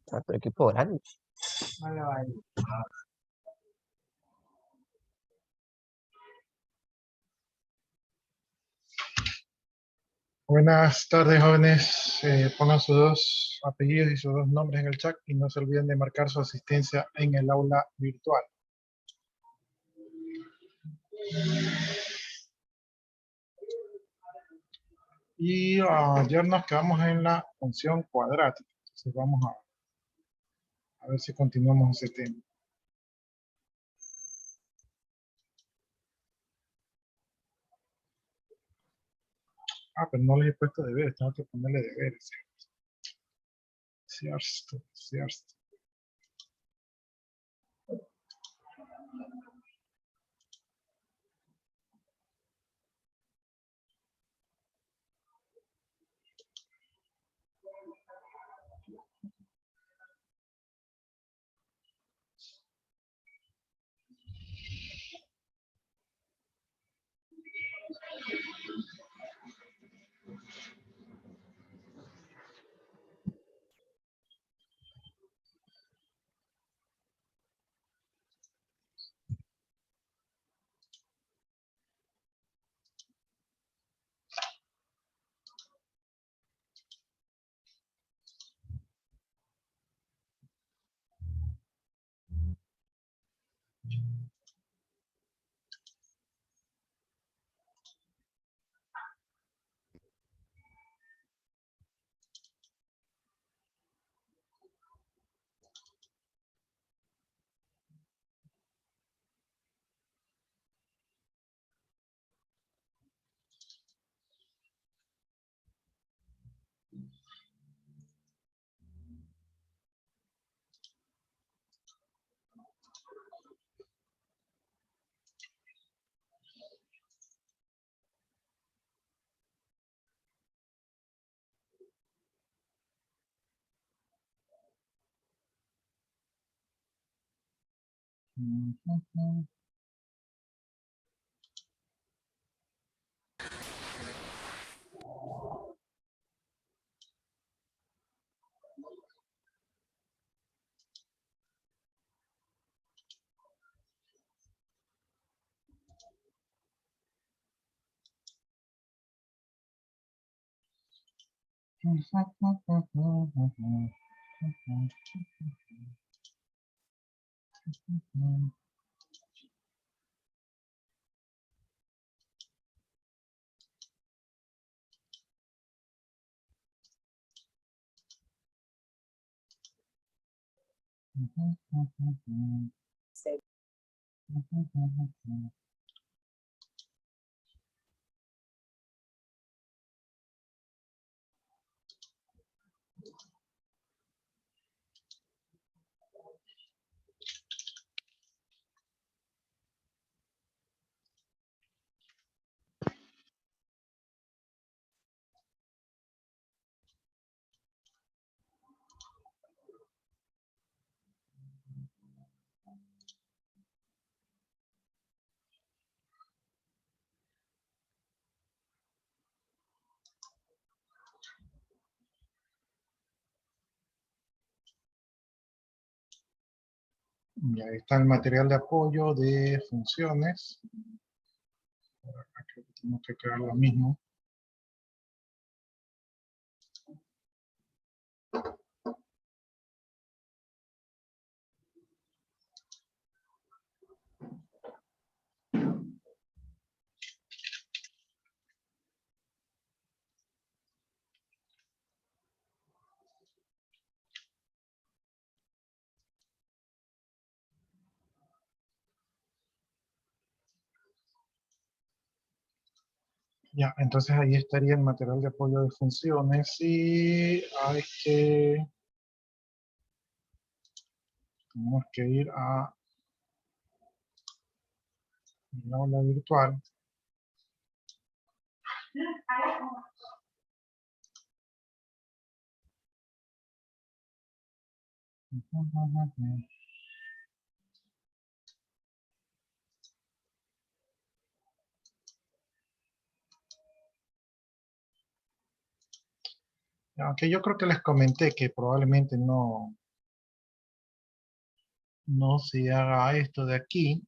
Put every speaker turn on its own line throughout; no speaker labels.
Satu equipo grande.
Vale, vale. Buenas tardes, jóvenes. Pongan sus dos apellidos y sus dos nombres en el chat y no se olviden de marcar su asistencia en el aula virtual. Y ayer nos quedamos en la función cuadrática. Entonces vamos a ver si continuamos ese tema. Pero no les he puesto deberes, tengo que ponerle deberes. Cierto. Y ahí está el material de apoyo de funciones. Por acá creo que tenemos que crear lo mismo. Ya, entonces ahí estaría el material de apoyo de funciones y tenemos que ir a el aula virtual. Aunque yo creo que les comenté que probablemente no se haga esto de aquí.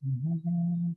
Ujú.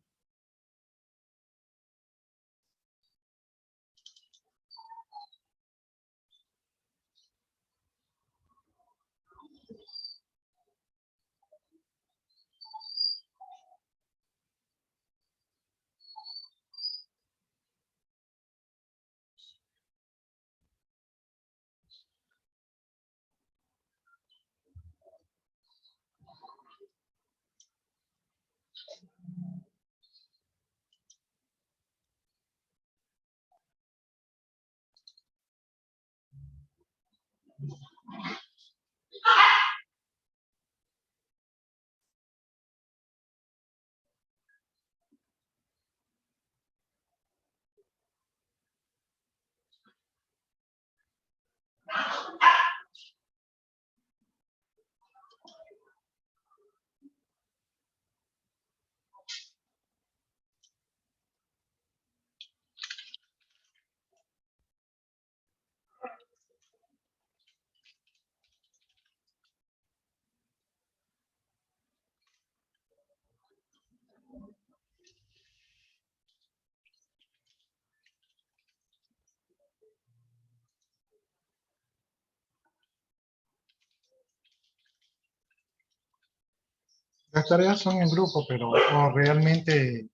Las tareas son en grupo, pero o realmente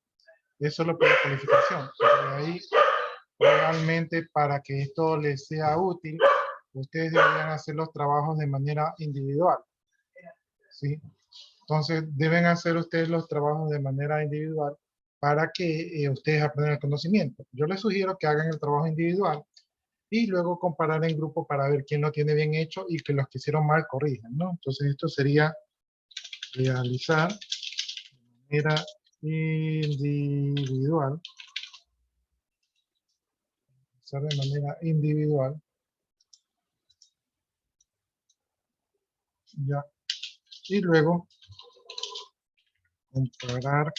es solo por calificación. Pero de ahí, realmente para que esto les sea útil, ustedes deberían hacer los trabajos de manera individual, ¿sí? Entonces, deben hacer ustedes los trabajos de manera individual para que ustedes aprendan el conocimiento. Yo les sugiero que hagan el trabajo individual y luego comparar en grupo para ver quién lo tiene bien hecho y que los que hicieron mal corrijan, ¿no? Entonces, esto sería realizar de manera individual, hacer de manera individual, ya, y luego comparar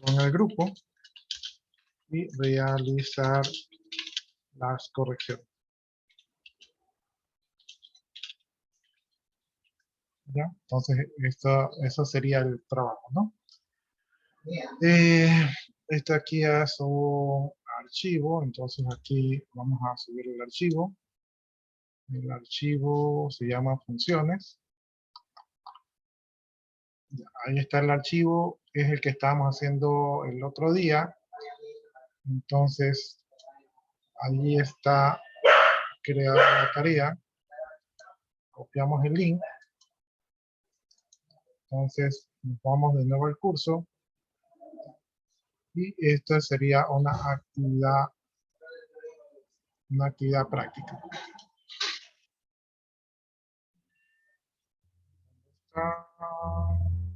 con el grupo y realizar las correcciones. ¿Ya? Entonces, eso sería el trabajo, ¿no? Esto aquí es un archivo, entonces aquí vamos a subir el archivo. El archivo se llama funciones. Ahí está el archivo, es el que estábamos haciendo el otro día. Entonces, ahí está creada la tarea. Copiamos el link. Entonces, nos vamos de nuevo al curso. Y esta sería una actividad práctica.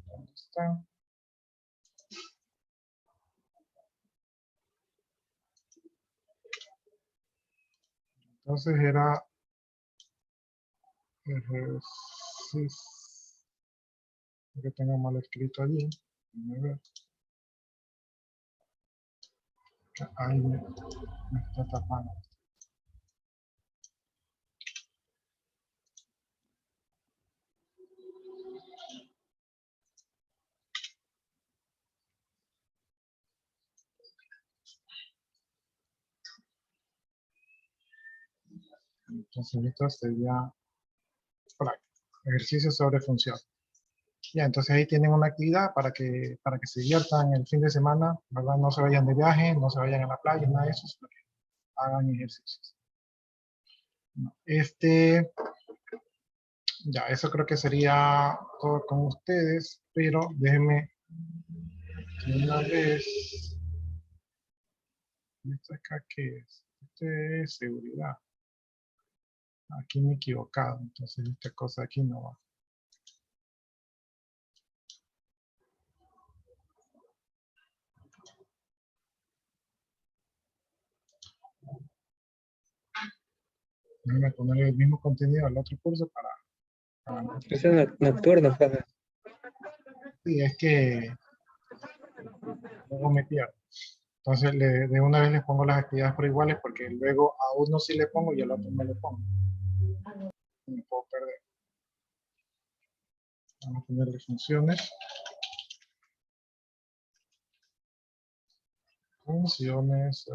¿Dónde está? Entonces era ejercicio que tengo mal escrito allí. A ver. Ahí me está tapando. Entonces esto sería práctica. Ejercicio sobre función. Ya, entonces ahí tienen una actividad para que se diviertan el fin de semana, ¿verdad? No se vayan de viaje, no se vayan a la playa, nada de eso, sino que hagan ejercicios. Ya, eso creo que sería todo con ustedes, pero déjenme de una vez. ¿Esto acá qué es? Este es seguridad. Aquí me he equivocado, entonces esta cosa aquí no va. Déjenme poner el mismo contenido al otro curso para
Es nocturno, profe.
sí, es que luego me pierdo. Entonces, de una vez les pongo las actividades por iguales porque luego a uno sí le pongo y al otro no le pongo. Me puedo perder. Vamos a ponerle funciones. Funciones.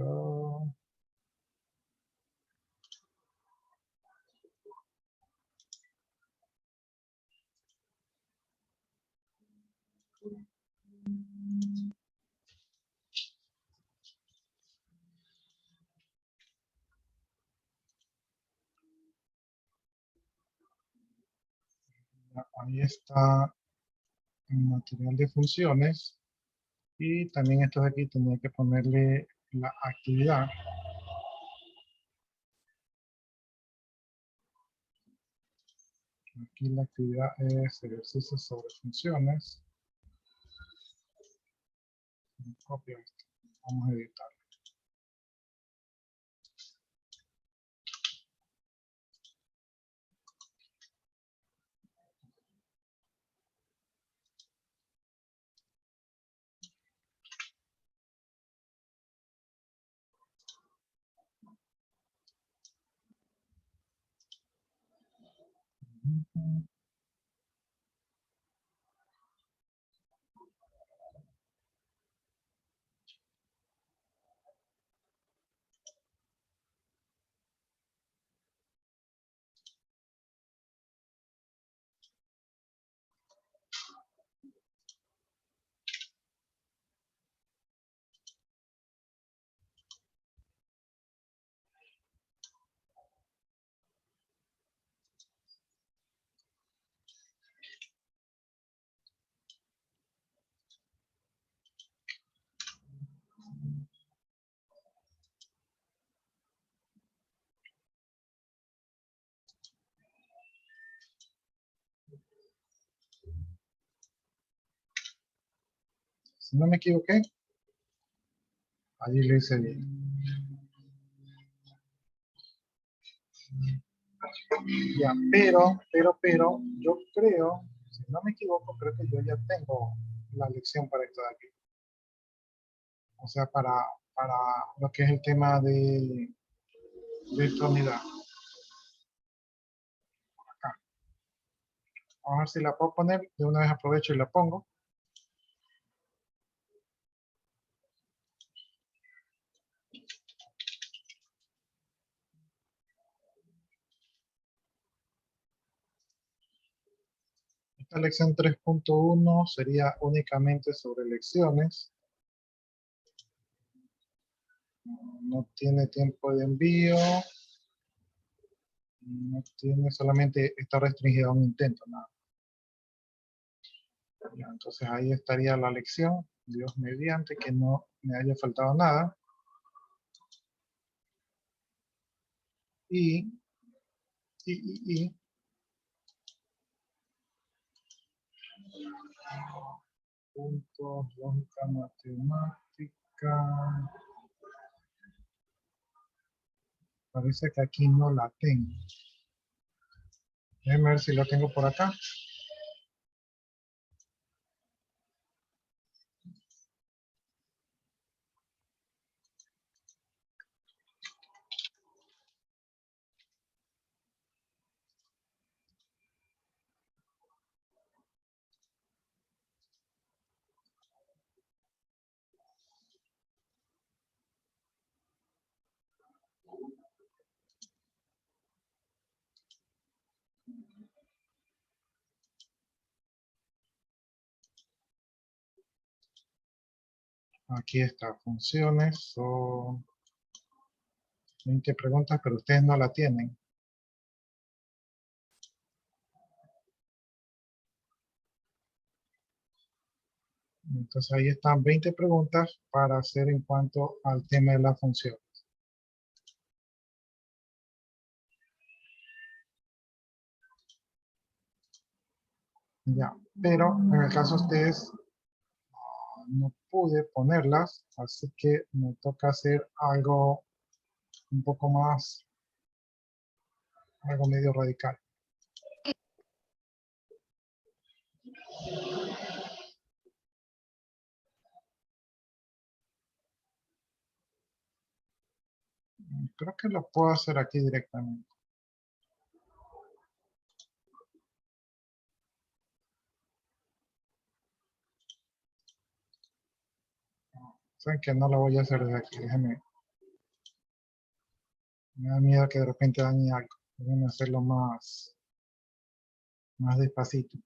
Ahí está el material de funciones. Y también estos de aquí tenía que ponerle la actividad. Aquí la actividad es ejercicios sobre funciones. Copio esto. Vamos a editar. Si no me equivoqué, allí lo hice bien. Ya, pero, yo creo, si no me equivoco, creo que yo ya tengo la lección para esto de aquí. O sea, para lo que es el tema de esta unidad. Acá. Vamos a ver si la puedo poner. De una vez aprovecho y la pongo. Esta lección 3.1 sería únicamente sobre lecciones. No tiene tiempo de envío. No tiene, solamente está restringido a un intento, nada. Ya, entonces ahí estaría la lección. Dios mediante, que no me haya faltado nada. Y puntos, lógica matemática. Parece que aquí no la tengo. Déjenme ver si la tengo por acá. Aquí está, funciones. Son 20 preguntas, pero ustedes no la tienen. Entonces ahí están 20 preguntas para hacer en cuanto al tema de la función. Ya, pero en el caso de ustedes no pude ponerlas, así que me toca hacer algo un poco más, algo medio radical. Creo que lo puedo hacer aquí directamente. Saben que no lo voy a hacer desde aquí. Déjenme. Me da miedo que de repente dañe algo. Déjenme hacerlo más despacito.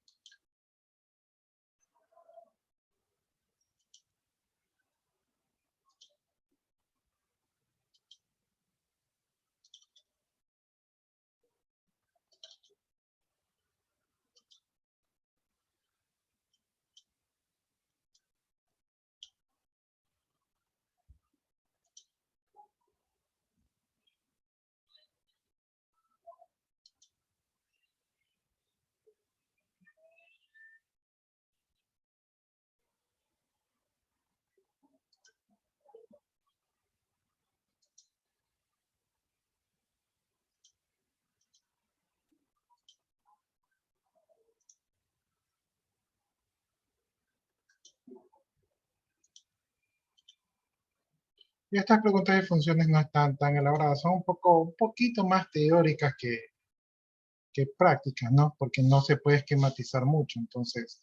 Y estas preguntas de funciones no están tan elaboradas, son un poquito más teóricas que prácticas, ¿no? Porque no se puede esquematizar mucho, entonces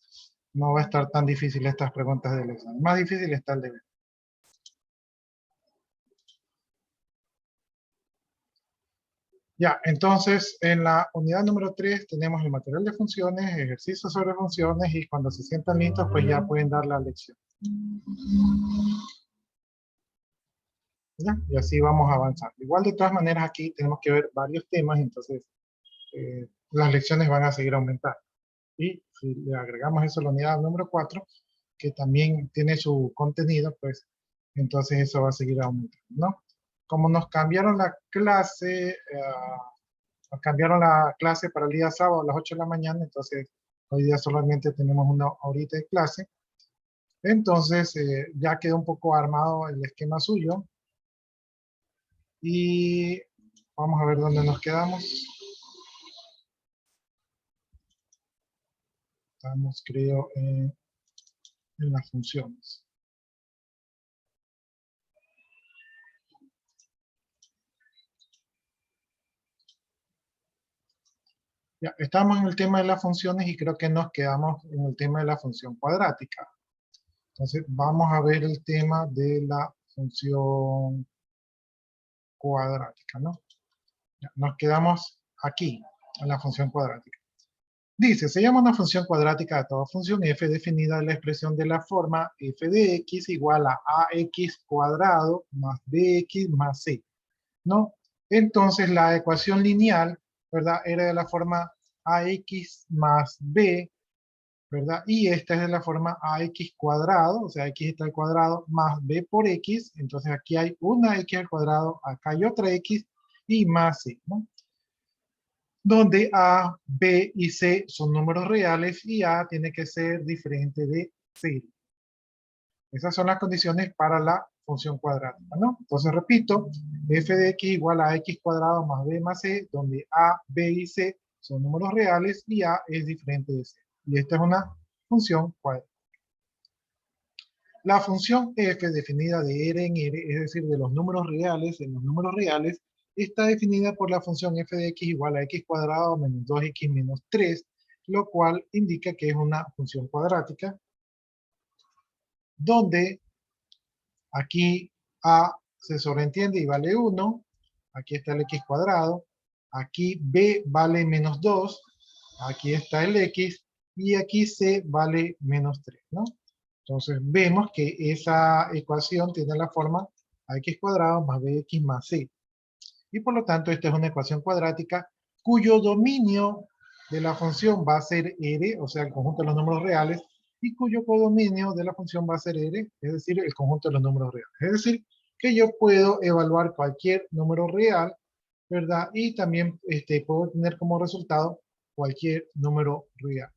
no va a estar tan difícil estas preguntas del examen. Más difícil está el deber. Ya, entonces en la unidad número 3 tenemos el material de funciones, ejercicios sobre funciones y cuando se sientan listos pues ya pueden dar la lección. ¿Ya? Y así vamos avanzando. Igual de todas maneras aquí tenemos que ver varios temas, entonces las lecciones van a seguir aumentando. Y si le agregamos eso a la unidad número 4, que también tiene su contenido, pues entonces eso va a seguir aumentando, ¿no? Como nos cambiaron la clase, para el día sábado a las 8 de la mañana, entonces hoy día solamente tenemos una horita de clase. Entonces ya quedó un poco armado el esquema suyo. Y vamos a ver dónde nos quedamos. Estamos, creo, en las funciones. Ya, estamos en el tema de las funciones y creo que nos quedamos en el tema de la función cuadrática. Entonces, vamos a ver el tema de la función cuadrática, ¿no? Ya, nos quedamos aquí, en la función cuadrática. Dice, se llama una función cuadrática de toda función f definida en la expresión de la forma f de x igual a ax cuadrado más bx más c, ¿no? Entonces la ecuación lineal, ¿verdad? Era de la forma ax más b, ¿verdad? Y esta es de la forma ax cuadrado, o sea, x está al cuadrado, más b por x, entonces aquí hay una x al cuadrado, acá hay otra x, y más c, ¿no? Donde a, b y c son números reales y a tiene que ser diferente de 0. Esas son las condiciones para la función cuadrática, ¿no? Entonces repito, f de x igual a x cuadrado más b más c, donde a, b y c son números reales y a es diferente de 0. Y esta es una función cuadrática. La función f definida de r en r, es decir, de los números reales en los números reales, está definida por la función f de x igual a x cuadrado menos 2x menos 3, lo cual indica que es una función cuadrática, donde aquí a se sobreentiende y vale 1, aquí está el x cuadrado, aquí b vale menos 2, aquí está el x, y aquí c vale menos 3, ¿no? Entonces vemos que esa ecuación tiene la forma ax cuadrado más bx más c. Y por lo tanto esta es una ecuación cuadrática cuyo dominio de la función va a ser R, o sea el conjunto de los números reales, y cuyo codominio de la función va a ser R, es decir, el conjunto de los números reales. Es decir, que yo puedo evaluar cualquier número real, ¿verdad? Y también puedo tener como resultado cualquier número real.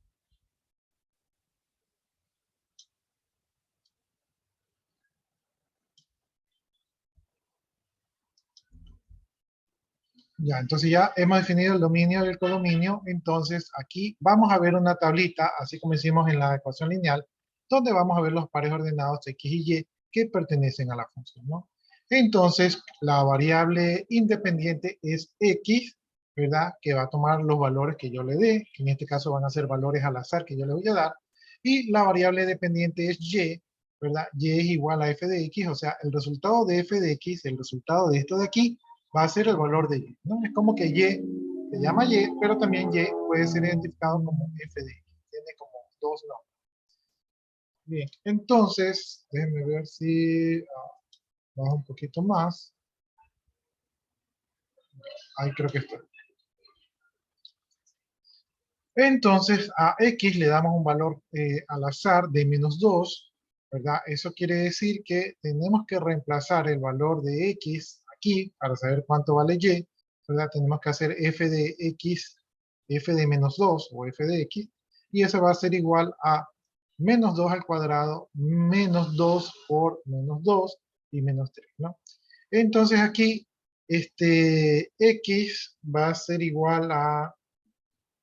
Ya, entonces ya hemos definido el dominio y el codominio. Entonces aquí vamos a ver una tablita, así como hicimos en la ecuación lineal, donde vamos a ver los pares ordenados x y y que pertenecen a la función, ¿no? Entonces, la variable independiente es X, ¿verdad? Que va a tomar los valores que yo le dé, que en este caso van a ser valores al azar que yo le voy a dar. Y la variable dependiente es Y, ¿verdad? Y es igual a f de X, o sea, el resultado de f de X, el resultado de esto de aquí, va a ser el valor de Y, ¿no? Es como que Y se llama Y, pero también Y puede ser identificado como f de X. Tiene como dos nombres. Bien, entonces, déjenme ver si bajo un poquito más. Ahí creo que está. Entonces, a X le damos un valor al azar de -2, ¿verdad? Eso quiere decir que tenemos que reemplazar el valor de X aquí para saber cuánto vale Y, ¿verdad? Tenemos que hacer f de X, f de -2 o f de X, y eso va a ser igual a -2 al cuadrado, menos 2 por -2 y -3, ¿no? Entonces aquí, X va a ser igual a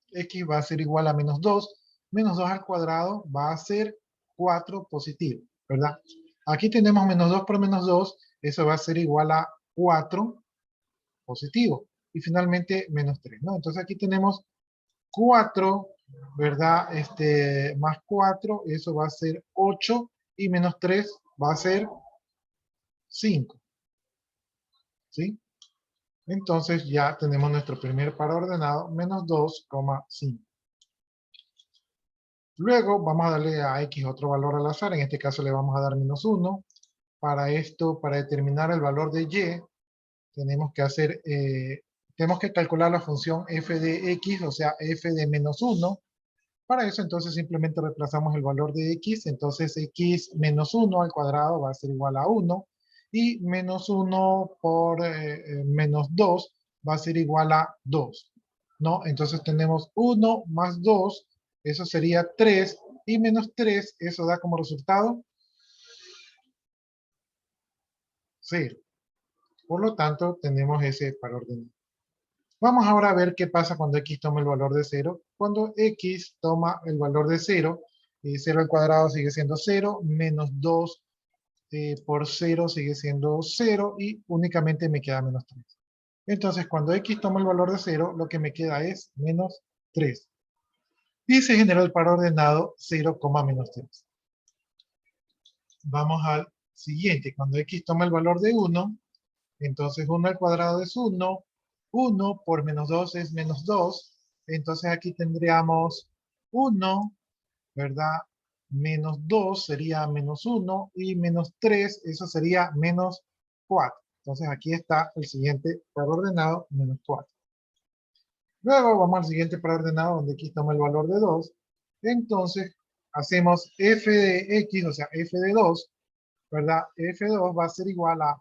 X va a ser igual a -2, -2 al cuadrado va a ser 4 positivo, ¿verdad? Aquí tenemos -2 por -2, eso va a ser igual a 4 positivo. Y finalmente -3, ¿no? Entonces aquí tenemos 4, ¿verdad? Más 4, eso va a ser 8, y -3 va a ser 5, ¿sí? Entonces ya tenemos nuestro primer par ordenado, -2,5. Luego vamos a darle a X otro valor al azar, en este caso le vamos a dar -1. Para esto, para determinar el valor de Y, tenemos que calcular la función f de X, o sea, f de -1. Para eso entonces simplemente reemplazamos el valor de X, entonces X menos 1 al cuadrado va a ser igual a 1, y -1 por -2 va a ser igual a 2, ¿no? Entonces tenemos 1 más 2, eso sería 3, y -3, eso da como resultado 0. Por lo tanto, tenemos ese par ordenado. Vamos ahora a ver qué pasa cuando X toma el valor de 0. Cuando X toma el valor de 0, 0 al cuadrado sigue siendo 0, menos 2 por 0 sigue siendo 0, y únicamente me queda -3. Entonces, cuando X toma el valor de 0, lo que me queda es -3. Y se genera el par ordenado 0, -3. Vamos al siguiente. Cuando X toma el valor de 1, entonces 1 al cuadrado es 1. 1 por -2 es -2. Entonces aquí tendríamos 1, ¿verdad? -2 sería -1, y -3, eso sería -4. Entonces aquí está el siguiente par ordenado, -4. Luego vamos al siguiente par ordenado, donde aquí toma el valor de 2. Entonces hacemos f de x, o sea, f de 2, ¿verdad? F de 2 va a ser igual a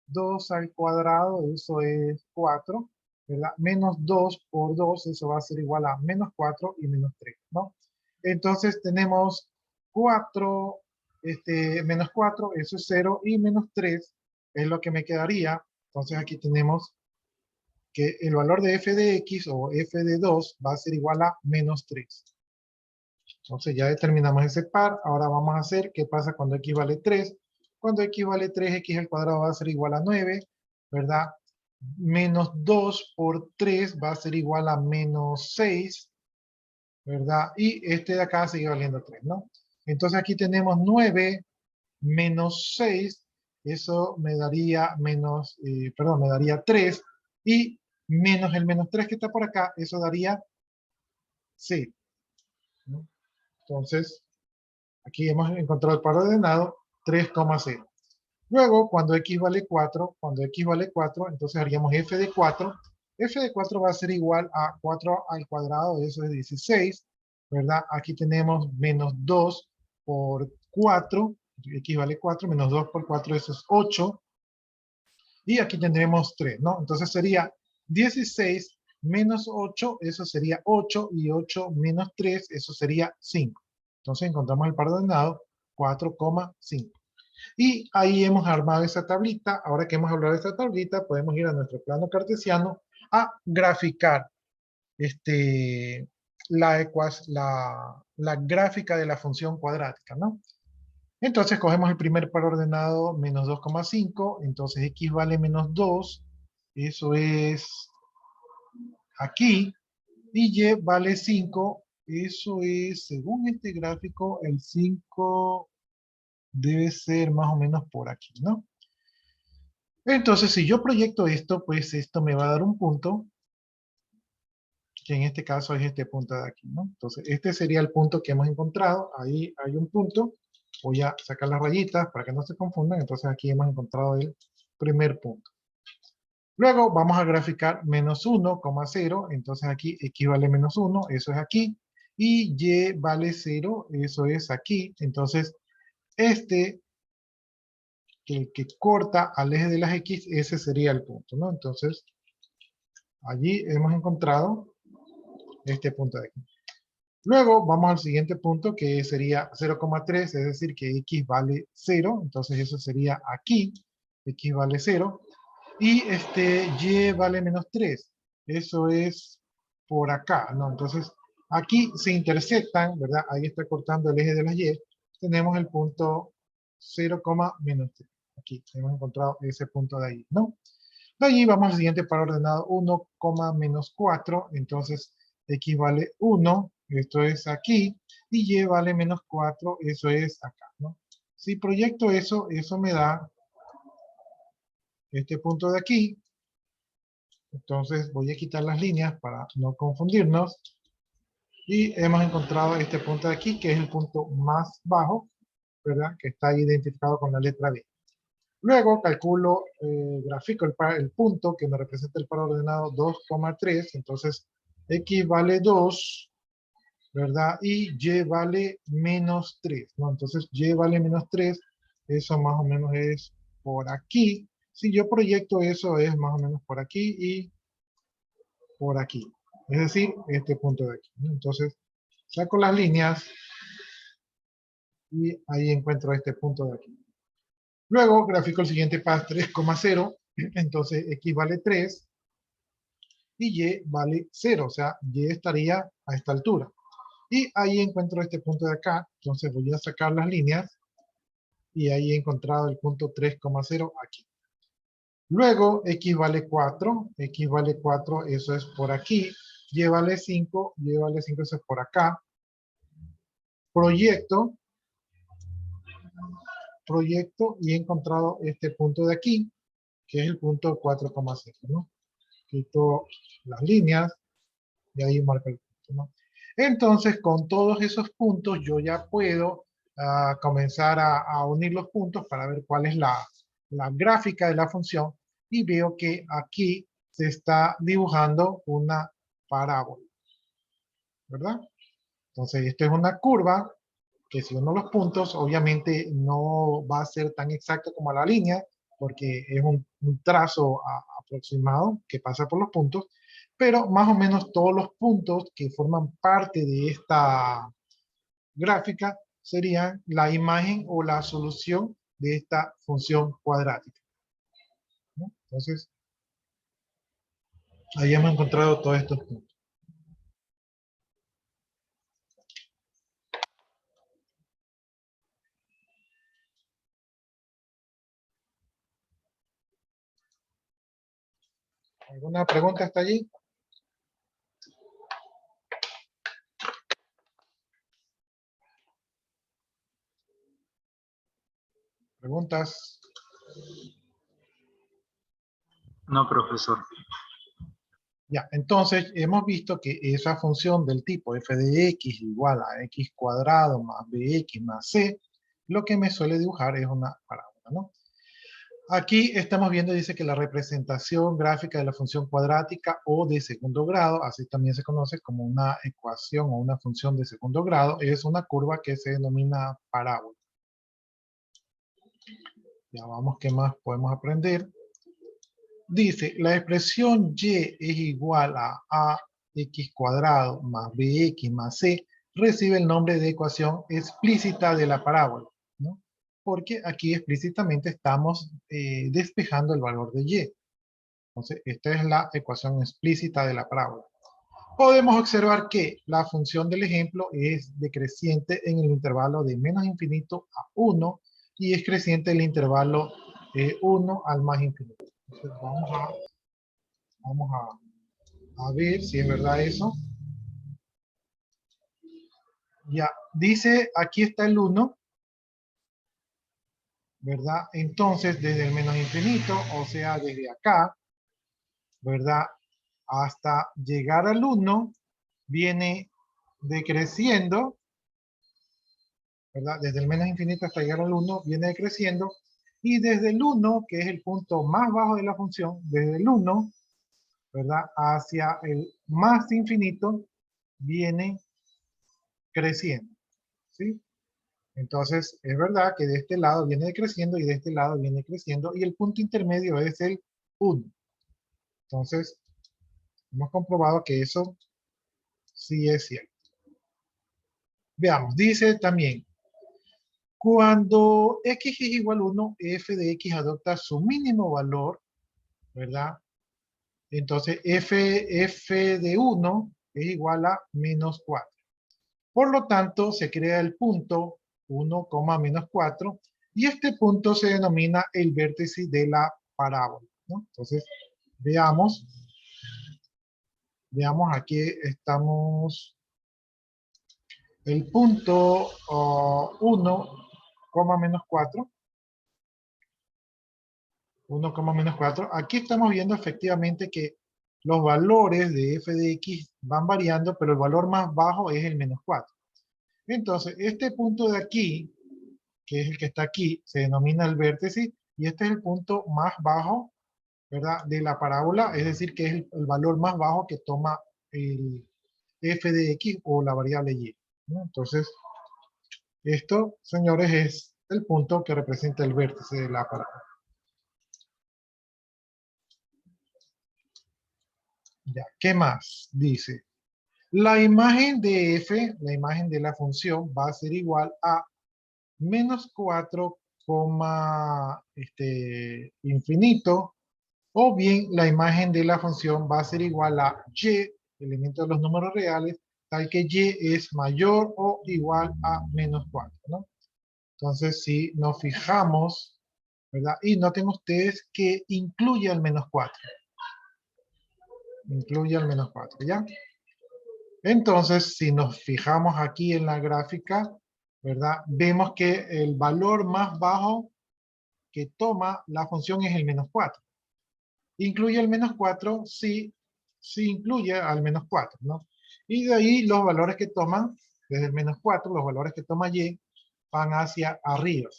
2 al cuadrado, eso es 4, ¿verdad? Menos 2 por 2, eso va a ser igual a -4 y -3, ¿no? Entonces tenemos 4, -4, eso es 0, y -3 es lo que me quedaría. Entonces aquí tenemos que el valor de f de x o f de 2 va a ser igual a -3. Entonces ya determinamos ese par. Ahora vamos a hacer qué pasa cuando x vale 3. Cuando x vale 3, x al cuadrado va a ser igual a 9, ¿verdad? Menos 2 por 3 va a ser igual a -6, ¿verdad? Y este de acá sigue valiendo 3, ¿no? Entonces aquí tenemos 9 menos 6, eso me daría me daría 3, y menos el -3 que está por acá, eso daría 0, ¿no? Entonces, aquí hemos encontrado el par ordenado 3,0. Luego, cuando x vale 4, entonces haríamos f de 4. F de 4 va a ser igual a 4 al cuadrado, eso es 16, ¿verdad? Aquí tenemos menos 2 por 4, x vale 4, menos 2 por 4, eso es 8. Y aquí tendremos 3, ¿no? Entonces sería 16 menos 8, eso sería 8, y 8 menos 3, eso sería 5. Entonces encontramos el par ordenado 4,5. Y ahí hemos armado esa tablita. Ahora que hemos hablado de esta tablita, podemos ir a nuestro plano cartesiano a graficar la gráfica de la función cuadrática, ¿no? Entonces cogemos el primer par ordenado menos 2,5, entonces x vale menos 2, eso es aquí, y y vale 5, eso es, según este gráfico, el 5 debe ser más o menos por aquí, ¿no? Entonces, si yo proyecto esto, pues esto me va a dar un punto, que en este caso es este punto de aquí, ¿no? Entonces, este sería el punto que hemos encontrado, ahí hay un punto, voy a sacar las rayitas para que no se confundan, entonces aquí hemos encontrado el primer punto. Luego vamos a graficar menos 1,0, entonces aquí x vale menos 1, eso es aquí, y y vale 0, eso es aquí, entonces este, que corta al eje de las x, ese sería el punto, ¿no? Entonces, allí hemos encontrado este punto de aquí. Luego vamos al siguiente punto que sería 0,3, es decir que x vale 0, entonces eso sería aquí, x vale 0, y y vale menos 3, eso es por acá, ¿no? Entonces aquí se intersectan, ¿verdad? Ahí está cortando el eje de las y, tenemos el punto 0, menos 3, aquí hemos encontrado ese punto de ahí, ¿no? De allí vamos al siguiente par ordenado 1, menos 4, entonces x vale 1, esto es aquí, y y vale menos 4, eso es acá, ¿no? Si proyecto eso, eso me da este punto de aquí, entonces voy a quitar las líneas para no confundirnos, y hemos encontrado este punto de aquí, que es el punto más bajo, ¿verdad? Que está identificado con la letra B. Luego calculo, grafico el punto que me representa el par ordenado 2,3, entonces x vale 2, ¿verdad? Y y vale menos 3, ¿no? Entonces y vale menos 3, eso más o menos es por aquí. Si yo proyecto eso es más o menos por aquí y por aquí. Es decir, este punto de aquí, ¿no? Entonces saco las líneas y ahí encuentro este punto de aquí. Luego grafico el siguiente par 3,0, entonces x vale 3 y y vale 0, o sea, y estaría a esta altura. Y ahí encuentro este punto de acá, entonces voy a sacar las líneas y ahí he encontrado el punto 3,0 aquí. Luego x vale 4, eso es por aquí, y vale 5, eso es por acá. Proyecto y he encontrado este punto de aquí, que es el punto 4,0, ¿no? Quito las líneas y ahí marco el punto, ¿no? Entonces, con todos esos puntos, yo ya puedo comenzar a unir los puntos para ver cuál es la gráfica de la función, y veo que aquí se está dibujando una parábola, ¿verdad? Entonces, esta es una curva que si uno los puntos, obviamente no va a ser tan exacto como la línea, porque es un trazo aproximado que pasa por los puntos, pero más o menos todos los puntos que forman parte de esta gráfica serían la imagen o la solución de esta función cuadrática, ¿no? Entonces, ahí hemos encontrado todos estos puntos. ¿Alguna pregunta hasta allí? ¿Preguntas?
No, profesor.
Ya, entonces hemos visto que esa función del tipo f de x igual a x cuadrado más bx más c, lo que me suele dibujar es una parábola, ¿no? Aquí estamos viendo, dice que la representación gráfica de la función cuadrática o de segundo grado, así también se conoce como una ecuación o una función de segundo grado, es una curva que se denomina parábola. Ya vamos, ¿qué más podemos aprender? Dice, la expresión y es igual a x cuadrado más bx más c, recibe el nombre de ecuación explícita de la parábola, ¿no? Porque aquí explícitamente estamos despejando el valor de y. Entonces, esta es la ecuación explícita de la parábola. podemos observar que la función del ejemplo es decreciente en el intervalo de menos infinito a 1 y es creciente en el intervalo 1 al más infinito. Entonces vamos a ver si es verdad eso. Ya, dice, aquí está el 1, ¿verdad? Entonces, desde el menos infinito, o sea, desde acá, ¿verdad? Hasta llegar al 1, viene decreciendo, ¿verdad? Desde el menos infinito hasta llegar al 1, viene decreciendo, y desde el 1, que es el punto más bajo de la función, desde el 1, ¿verdad? Hacia el más infinito, viene creciendo, ¿sí? Entonces, es verdad que de este lado viene decreciendo y de este lado viene creciendo, y el punto intermedio es el 1. Entonces, hemos comprobado que eso sí es cierto. Veamos, dice también, cuando x es igual a 1, f de x adopta su mínimo valor, ¿verdad? Entonces, f de 1 es igual a menos 4. Por lo tanto, se crea el punto 1, menos 4, y este punto se denomina el vértice de la parábola, ¿no? Entonces, veamos aquí estamos, el punto 1, menos 4, 1, menos 4. Aquí estamos viendo efectivamente que los valores de f de x van variando, pero el valor más bajo es el menos 4. Entonces, este punto de aquí, que es el que está aquí, se denomina el vértice, y este es el punto más bajo, ¿verdad?, de la parábola, es decir, que es el valor más bajo que toma el f de x o la variable y, ¿no? Entonces, esto, señores, es el punto que representa el vértice de la parábola. Ya, ¿qué más? Dice, la imagen de f, la imagen de la función, va a ser igual a menos 4, infinito, o bien la imagen de la función va a ser igual a y, elemento de los números reales, tal que y es mayor o igual a menos 4, ¿no? Entonces, si nos fijamos, ¿verdad? Y noten ustedes que incluye al menos 4. Incluye al menos 4, ¿ya? Entonces, si nos fijamos aquí en la gráfica, ¿verdad? Vemos que el valor más bajo que toma la función es el menos 4. ¿Incluye el menos 4? Sí, sí incluye al menos 4, ¿no? Y de ahí los valores que toman, desde el menos 4, los valores que toma y, van hacia arriba,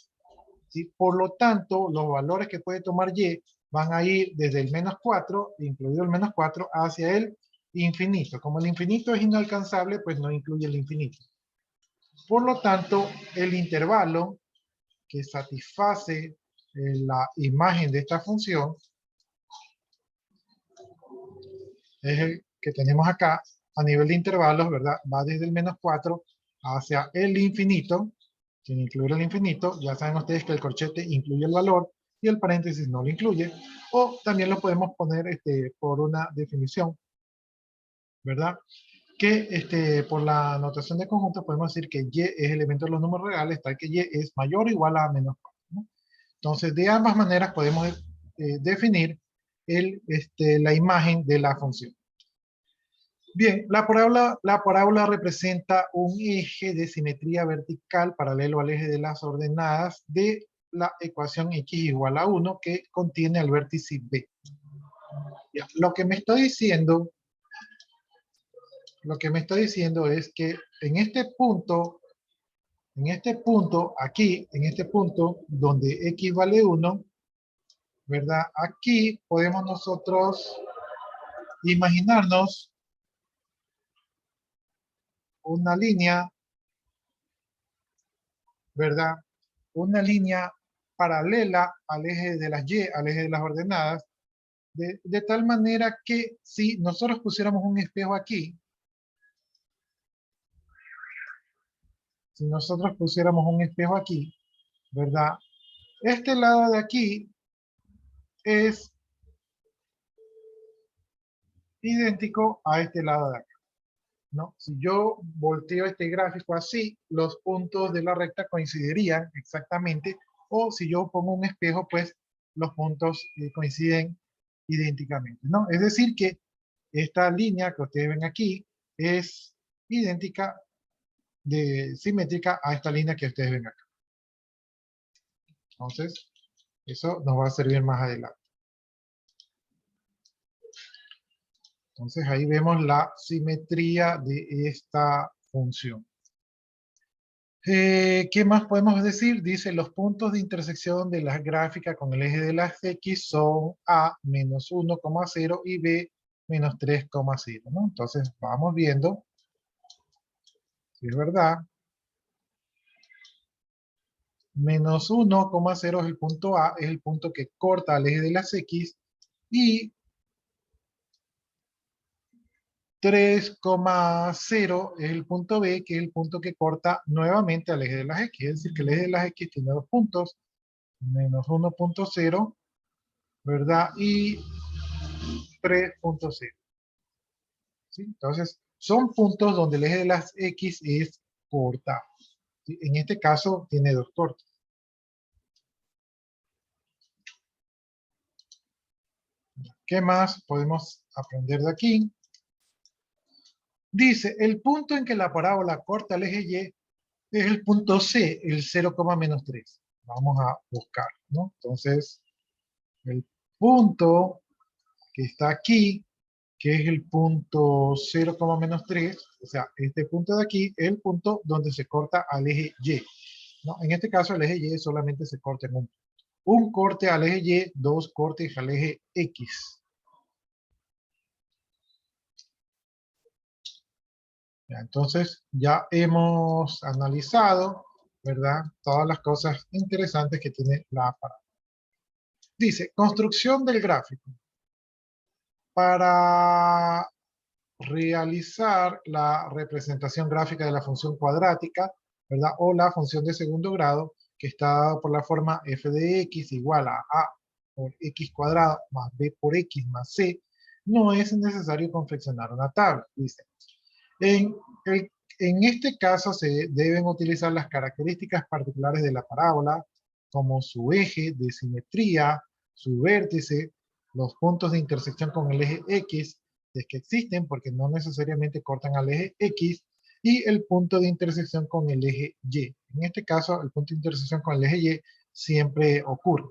¿sí? Por lo tanto, los valores que puede tomar y van a ir desde el menos 4, incluido el menos 4, hacia el infinito. Como el infinito es inalcanzable, pues no incluye el infinito. Por lo tanto, el intervalo que satisface la imagen de esta función es el que tenemos acá a nivel de intervalos, ¿verdad? Va desde el menos 4 hacia el infinito, sin incluir el infinito. Ya saben ustedes que el corchete incluye el valor y el paréntesis no lo incluye. O también lo podemos poner por una definición, ¿verdad? Que por la notación de conjuntos podemos decir que y es elemento de los números reales, tal que y es mayor o igual a menos 4, ¿no? Entonces, de ambas maneras podemos definir la imagen de la función. Bien, la parábola representa un eje de simetría vertical paralelo al eje de las ordenadas de la ecuación x igual a 1 que contiene al vértice B. Ya, lo que me está diciendo es que en este punto aquí, en este punto donde x vale 1, ¿verdad? Aquí podemos nosotros imaginarnos una línea, ¿verdad? Una línea paralela al eje de las y, al eje de las ordenadas, de tal manera que si nosotros pusiéramos un espejo aquí, ¿verdad? Este lado de aquí es idéntico a este lado de acá. ¿no? Si yo volteo este gráfico así, los puntos de la recta coincidirían exactamente, o si yo pongo un espejo, pues los puntos coinciden idénticamente, ¿no? Es decir que esta línea que ustedes ven aquí es idéntica, simétrica a esta línea que ustedes ven acá. Entonces, eso nos va a servir más adelante. Entonces ahí vemos la simetría de esta función. ¿Qué más podemos decir? Dice, los puntos de intersección de la gráfica con el eje de las X son A menos 1,0 y B menos 3,0, ¿no? Entonces vamos viendo si es verdad. Menos 1,0 es el punto A, es el punto que corta el eje de las X, y 3,0 es el punto B, que es el punto que corta nuevamente al eje de las X. Es decir, que el eje de las X tiene dos puntos, menos 1,0, ¿verdad? Y 3,0. ¿Sí? Entonces, son puntos donde el eje de las X es cortado. ¿Sí? En este caso, tiene dos cortes. ¿Qué más podemos aprender de aquí? Dice, el punto en que la parábola corta el eje Y es el punto C, el 0,-3. Vamos a buscar, ¿no? Entonces, el punto que está aquí, que es el punto 0,-3, o sea, este punto de aquí es el punto donde se corta al eje Y, ¿no? En este caso, el eje Y solamente se corta en un corte al eje Y, dos cortes al eje X. Ya, entonces, ya hemos analizado, ¿verdad? Todas las cosas interesantes que tiene la parábola. Dice, construcción del gráfico. Para realizar la representación gráfica de la función cuadrática, ¿verdad? O la función de segundo grado, que está dada por la forma f de x igual a por x cuadrado más b por x más c, no es necesario confeccionar una tabla, dice. En este caso se deben utilizar las características particulares de la parábola, como su eje de simetría, su vértice, los puntos de intersección con el eje X, es que existen porque no necesariamente cortan al eje X, y el punto de intersección con el eje Y. En este caso, el punto de intersección con el eje Y siempre ocurre,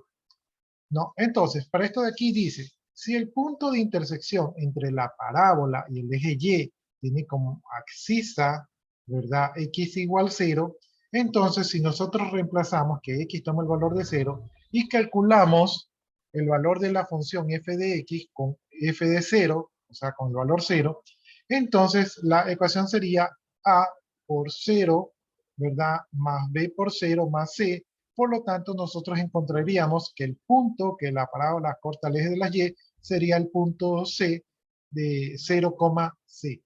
¿no? Entonces, para esto de aquí dice, si el punto de intersección entre la parábola y el eje Y tiene como abscisa, ¿verdad? X igual 0, entonces si nosotros reemplazamos que X toma el valor de 0 y calculamos el valor de la función f de X con f de 0, o sea, con el valor 0, entonces la ecuación sería A por 0, ¿verdad? Más B por 0 más C. Por lo tanto, nosotros encontraríamos que el punto que la parábola corta al eje de las Y sería el punto C de 0,C,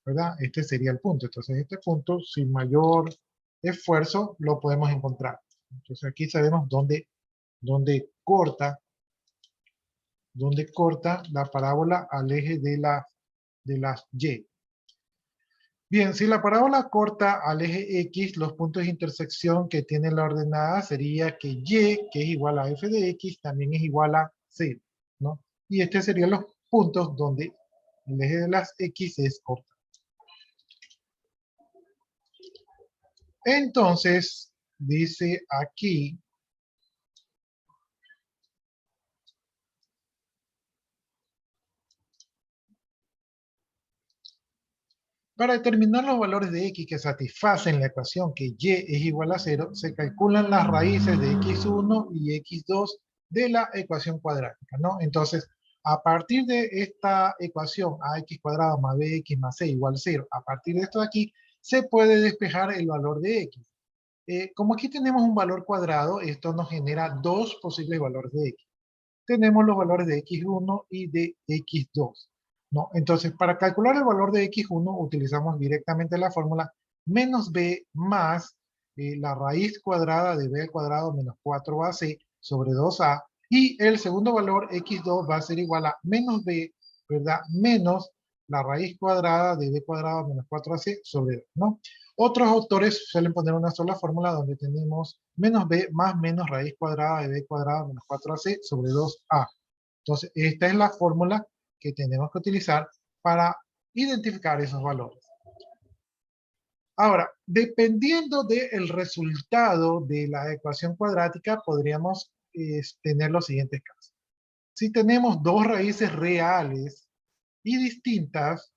¿verdad? Este sería el punto. Entonces, este punto, sin mayor esfuerzo, lo podemos encontrar. Entonces, aquí sabemos dónde corta la parábola al eje de las Y. Bien, si la parábola corta al eje X, los puntos de intersección que tiene la ordenada sería que Y, que es igual a f de X, también es igual a 0, ¿no? Y estos serían los puntos donde el eje de las X es corta. Entonces, dice aquí, para determinar los valores de X que satisfacen la ecuación que Y es igual a 0, se calculan las raíces de X1 y X2 de la ecuación cuadrática, ¿no? Entonces, a partir de esta ecuación ax cuadrado más bx más c igual 0, a partir de esto de aquí, se puede despejar el valor de X. Como aquí tenemos un valor cuadrado, esto nos genera dos posibles valores de X. Tenemos los valores de X1 y de X2, ¿no? Entonces, para calcular el valor de X1, utilizamos directamente la fórmula menos b más la raíz cuadrada de b al cuadrado menos 4ac sobre 2a, y el segundo valor X2 va a ser igual a menos b, ¿verdad? Menos la raíz cuadrada de b cuadrado menos 4ac sobre 2, ¿no? Otros autores suelen poner una sola fórmula donde tenemos menos b más menos raíz cuadrada de b cuadrado menos 4ac sobre 2a. Entonces, esta es la fórmula que tenemos que utilizar para identificar esos valores. Ahora, dependiendo del resultado de la ecuación cuadrática, podríamos tener los siguientes casos. Si tenemos dos raíces reales y distintas,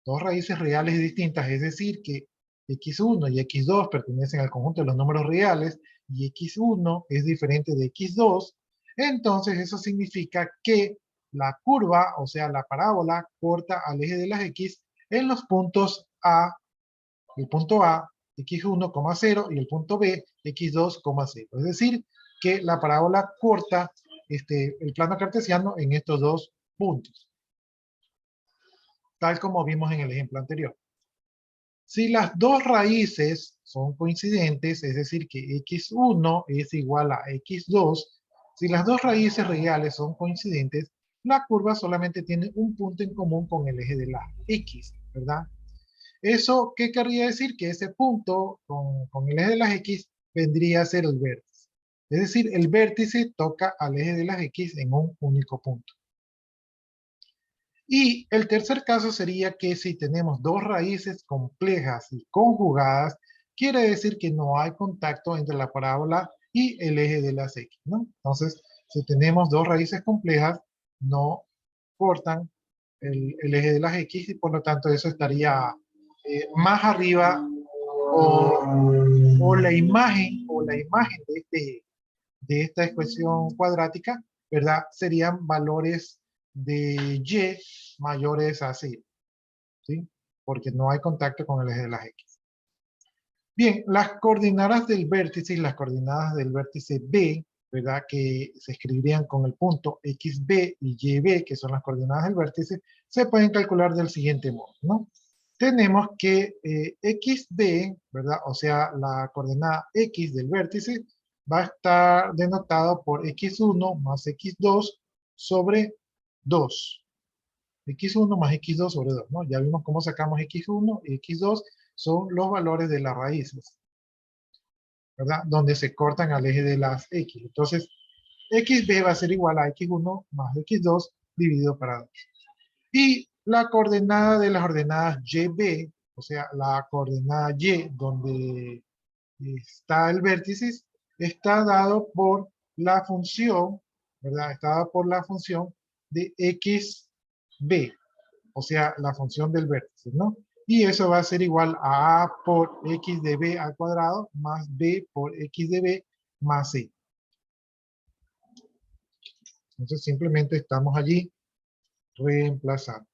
es decir, que x1 y x2 pertenecen al conjunto de los números reales y x1 es diferente de x2, entonces eso significa que la curva, o sea, la parábola, corta al eje de las x en los puntos A, el punto A, x1, 0, y el punto B, x2, 0. Es decir, que la parábola corta el plano cartesiano en estos dos puntos, tal como vimos en el ejemplo anterior. Si las dos raíces son coincidentes, es decir, que x1 es igual a x2, si las dos raíces reales son coincidentes, la curva solamente tiene un punto en común con el eje de la x, ¿verdad? ¿Eso qué querría decir? Que ese punto con el eje de las x vendría a ser el vértice. Es decir, el vértice toca al eje de las x en un único punto. Y el tercer caso sería que si tenemos dos raíces complejas y conjugadas, quiere decir que no hay contacto entre la parábola y el eje de las x, ¿no? Entonces, si tenemos dos raíces complejas, no cortan el eje de las x y por lo tanto eso estaría más arriba o la imagen de esta expresión cuadrática, ¿verdad? Serían valores de y mayores a 0, ¿sí? Porque no hay contacto con el eje de las x. Bien, las coordenadas del vértice y las coordenadas del vértice B, ¿verdad? Que se escribirían con el punto xb y yb, que son las coordenadas del vértice, se pueden calcular del siguiente modo, ¿no? Tenemos que xb, ¿verdad? O sea, la coordenada x del vértice va a estar denotado por x1 más x2 sobre 2. x1 más x2 sobre 2, ¿no? Ya vimos cómo sacamos x1 y x2 son los valores de las raíces, ¿verdad? Donde se cortan al eje de las x. Entonces, xb va a ser igual a x1 más x2 dividido para 2. Y la coordenada de las ordenadas YB, o sea, la coordenada Y donde está el vértice, está dado por la función, ¿verdad? Está dado por la función de xb, o sea, la función del vértice, ¿no? Y eso va a ser igual a por x de b al cuadrado más b por x de b más c. Entonces simplemente estamos allí reemplazando.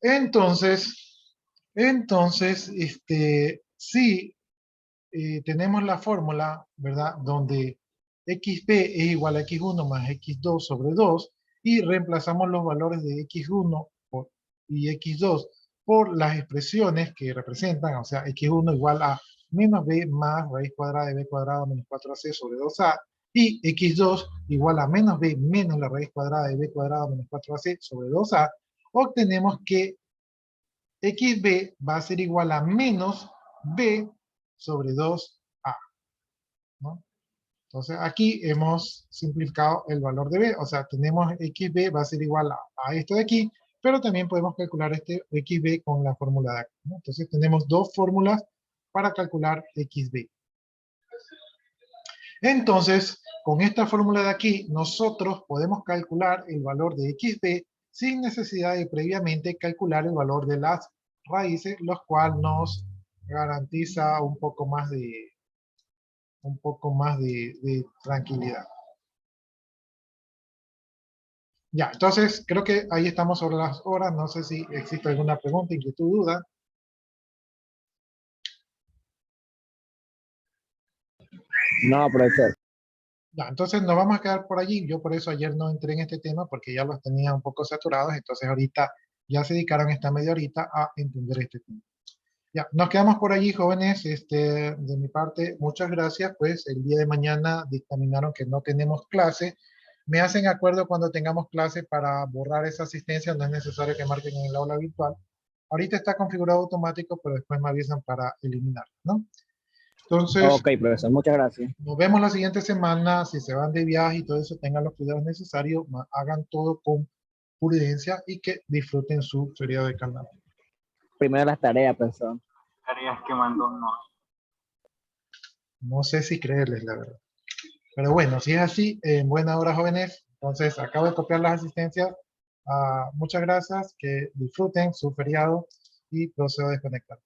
Entonces, si tenemos la fórmula, ¿verdad? Donde xb es igual a x1 más x2 sobre 2 y reemplazamos los valores de x1 y x2 por las expresiones que representan, o sea, x1 igual a menos b más raíz cuadrada de b cuadrado menos 4ac sobre 2a y x2 igual a menos b menos la raíz cuadrada de b cuadrado menos 4ac sobre 2a, obtenemos que xb va a ser igual a menos b sobre 2a, ¿no? Entonces aquí hemos simplificado el valor de b, o sea, tenemos xb va a ser igual a esto de aquí, pero también podemos calcular este xb con la fórmula de aquí, ¿no? Entonces tenemos dos fórmulas para calcular xb. Entonces, con esta fórmula de aquí, nosotros podemos calcular el valor de xb sin necesidad de previamente calcular el valor de las raíces, lo cual nos garantiza un poco más de tranquilidad. Ya, entonces creo que ahí estamos sobre las horas. No sé si existe alguna pregunta, inquietud, duda.
No, profesor.
Ya, entonces nos vamos a quedar por allí. Yo por eso ayer no entré en este tema porque ya los tenía un poco saturados. Entonces ahorita ya se dedicaron esta media horita a entender este tema. Ya, nos quedamos por allí, jóvenes. De mi parte, muchas gracias. Pues el día de mañana dictaminaron que no tenemos clase. Me hacen acuerdo cuando tengamos clase para borrar esa asistencia, no es necesario que marquen en el aula virtual. Ahorita está configurado automático, pero después me avisan para eliminar, ¿no? Entonces,
Ok, profesor, muchas gracias.
nos vemos la siguiente semana. Si se van de viaje y todo eso, tengan los cuidados necesarios, hagan todo con prudencia y que disfruten su feriado de carnaval.
Primero las tareas, profesor.
Tareas que mandó no.
No sé si creerles, la verdad. Pero bueno, si es así, en buena hora, jóvenes. Entonces, acabo de copiar las asistencias. Muchas gracias, que disfruten su feriado y procedo a desconectar.